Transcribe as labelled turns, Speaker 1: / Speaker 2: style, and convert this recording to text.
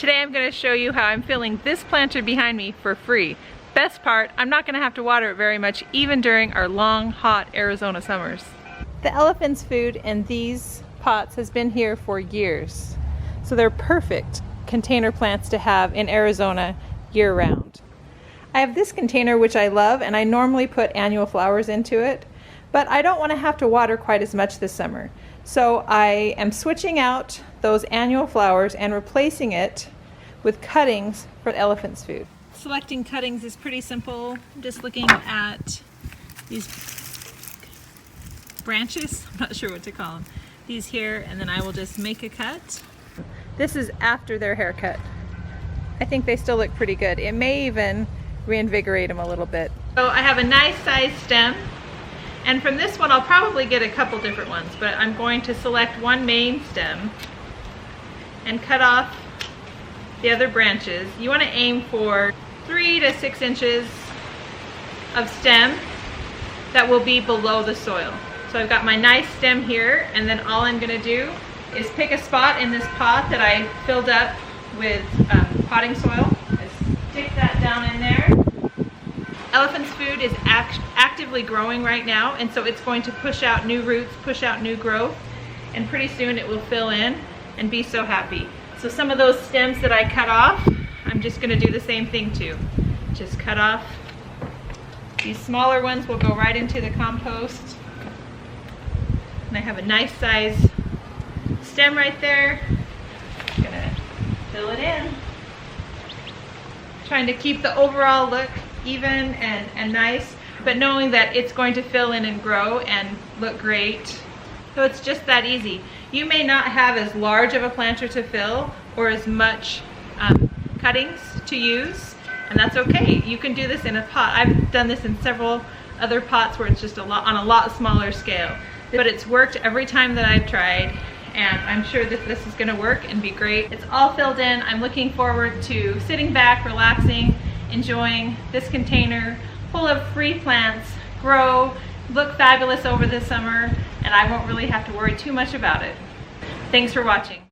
Speaker 1: Today I'm going to show you how I'm filling this planter behind me for free. Best part, I'm not going to have to water it very much even during our long, hot Arizona summers. The elephant's food in these pots has been here for years, so they're perfect container plants to have in Arizona year-round. I have this container which I love, and I normally put annual flowers into it, but I don't want to have to water quite as much this summer. So I am switching out those annual flowers and replacing it with cuttings for elephant's food. Selecting cuttings is pretty simple. I'm just looking at these branches, I'm not sure what to call them. These here, and then I will just make a cut. This is after their haircut. I think they still look pretty good. It may even reinvigorate them a little bit. So I have a nice size stem, and from this one I'll probably get a couple different ones, but I'm going to select one main stem and cut off the other branches. You want to aim for 3 to 6 inches of stem that will be below the soil. So I've got my nice stem here, and then all I'm going to do is pick a spot in this pot that I filled up with potting soil. Just stick that down in there. Elephant's food is actively growing right now, and so it's going to push out new roots, push out new growth, and pretty soon it will fill in and be so happy. So some of those stems that I cut off, I'm just going to do the same thing too. Just cut off. These smaller ones will go right into the compost. And I have a nice size stem right there. I'm going to fill it in. Trying to keep the overall look even and nice, but knowing that it's going to fill in and grow and look great. So it's just that easy. You may not have as large of a planter to fill or as much cuttings to use, and that's okay. You can do this in a pot. I've done this in several other pots where it's just on a lot smaller scale, but it's worked every time that I've tried, and I'm sure that this is going to work and be great. It's all filled in. I'm looking forward to sitting back, relaxing, enjoying this container full of free plants, grow, look fabulous over the summer, and I won't really have to worry too much about it. Thanks for watching.